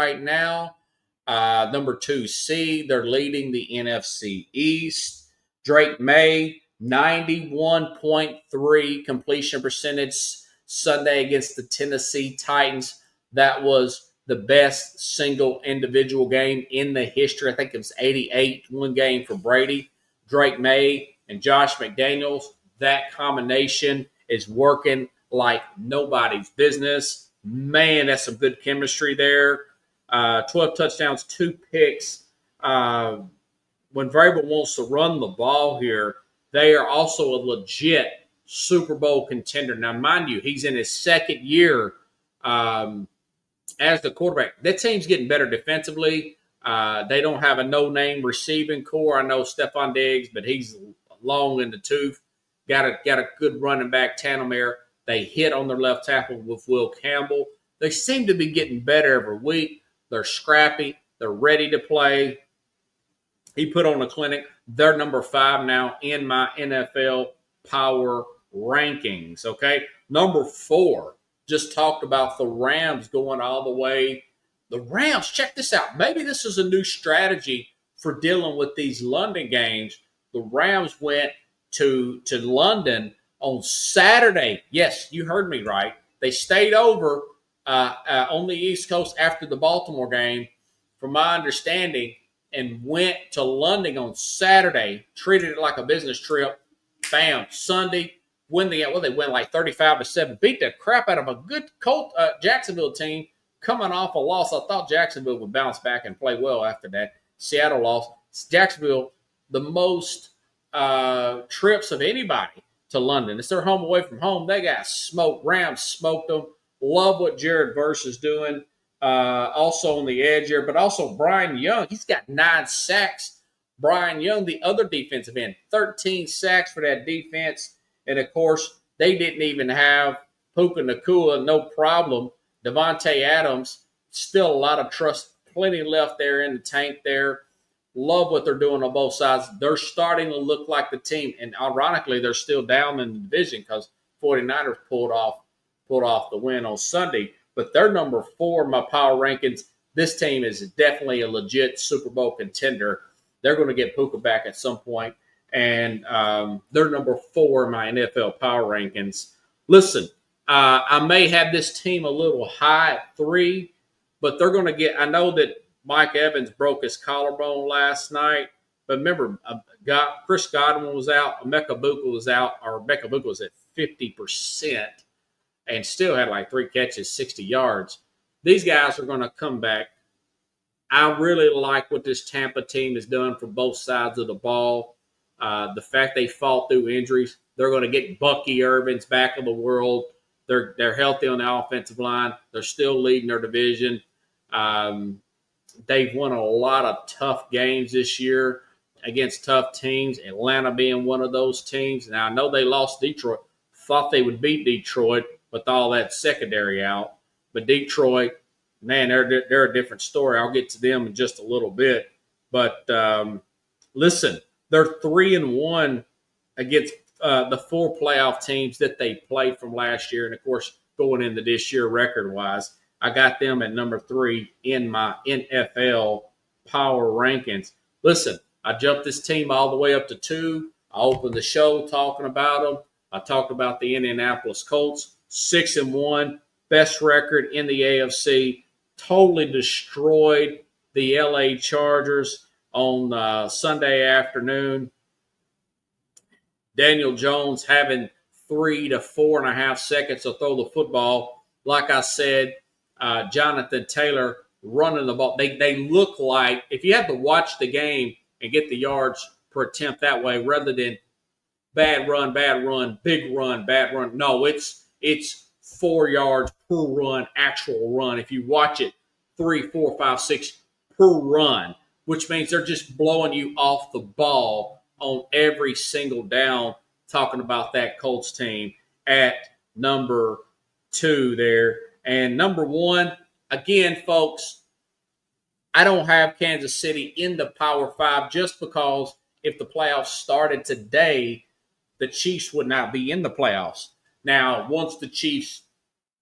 right now. Number 2 seed. They're leading the NFC East. Drake May, 91.3 completion percentage Sunday against the Tennessee Titans. That was the best single individual game in the history. I think it was 88, one game for Brady. Drake May and Josh McDaniels, that combination is working like nobody's business. Man, that's some good chemistry there. 12 touchdowns, 2 picks. When Vrabel wants to run the ball here, they are also a legit Super Bowl contender. Now, mind you, he's in his second year as the quarterback. That team's getting better defensively. They don't have a no-name receiving core. I know Stephon Diggs, but he's long in the tooth. Got a good running back, Tannehill. They hit on their left tackle with Will Campbell. They seem to be getting better every week. They're scrappy. They're ready to play. He put on a clinic. They're number 5 now in my NFL power rankings, okay? Number 4, just talked about the Rams going all the way. The Rams, check this out. Maybe this is a new strategy for dealing with these London games. The Rams went to London on Saturday. Yes, you heard me right. They stayed over on the East Coast after the Baltimore game, from my understanding, and went to London on Saturday, treated it like a business trip. Bam, Sunday, win the they win like 35-7, beat the crap out of a good Jacksonville team coming off a loss. I thought Jacksonville would bounce back and play well after that. Seattle lost. Jacksonville, the most trips of anybody to London. It's their home away from home. They got smoked. Rams smoked them. Love what Jared Verse is doing. Also on the edge here, but also Brian Young. He's got 9 sacks. Brian Young, the other defensive end, 13 sacks for that defense. And, of course, they didn't even have Puka Nacua, no problem. Devontae Adams, still a lot of trust, plenty left there in the tank there. Love what they're doing on both sides. They're starting to look like the team. And, ironically, they're still down in the division because 49ers pulled off the win on Sunday. But they're number 4 in my power rankings. This team is definitely a legit Super Bowl contender. They're going to get Puka back at some point, and they're number 4 in my NFL power rankings. Listen, I may have this team a little high at 3, but they're going to get – I know that Mike Evans broke his collarbone last night, but remember, Chris Godwin was out, Emeka Buka was out, or Emeka Buka was at 50%. And still had like 3 catches, 60 yards. These guys are going to come back. I really like what this Tampa team has done for both sides of the ball. The fact they fought through injuries, they're going to get Bucky Irvin's back of the world. They're healthy on the offensive line. They're still leading their division. They've won a lot of tough games this year against tough teams, Atlanta being one of those teams. Now, I know they lost Detroit. Thought they would beat Detroit with all that secondary out. But Detroit, man, they're a different story. I'll get to them in just a little bit. But listen, they're 3-1 against the 4 playoff teams that they played from last year. And, of course, going into this year record-wise, I got them at number 3 in my NFL power rankings. Listen, I jumped this team all the way up to 2. I opened the show talking about them. I talked about the Indianapolis Colts. 6-1, best record in the AFC. Totally destroyed the LA Chargers on Sunday afternoon. Daniel Jones having 3 to 4.5 seconds to throw the football. Like I said, Jonathan Taylor running the ball. They look like, if you have to watch the game and get the yards per attempt that way, rather than bad run, big run, bad run. No, it's 4 yards per run, actual run. If you watch it, 3, 4, 5, 6 per run, which means they're just blowing you off the ball on every single down. Talking about that Colts team at number 2 there. And number 1, again, folks, I don't have Kansas City in the Power 5 just because if the playoffs started today, the Chiefs would not be in the playoffs. Now, once the Chiefs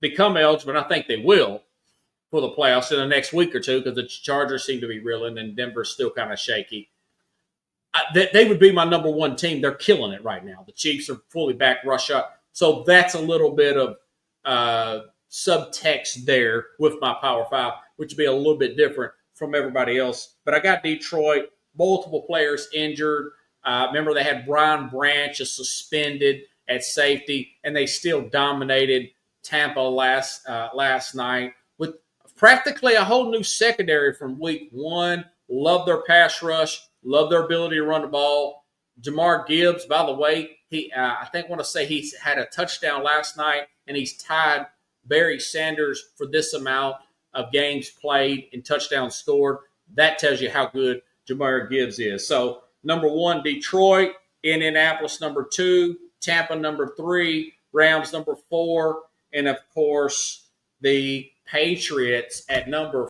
become eligible, and I think they will, for the playoffs in the next week or two because the Chargers seem to be reeling and Denver's still kind of shaky. They would be my number one team. They're killing it right now. The Chiefs are fully back, rush up. So that's a little bit of subtext there with my Power Five, which would be a little bit different from everybody else. But I got Detroit, multiple players injured. Remember, they had Brian Branch suspended at safety, and they still dominated Tampa last night with practically a whole new secondary from week one. Love their pass rush. Love their ability to run the ball. Jahmyr Gibbs, by the way, I want to say he's had a touchdown last night, and he's tied Barry Sanders for this amount of games played and touchdowns scored. That tells you how good Jahmyr Gibbs is. So, number one, Detroit. Indianapolis, number two. Tampa, number three. Rams, number four. And, of course, the Patriots at number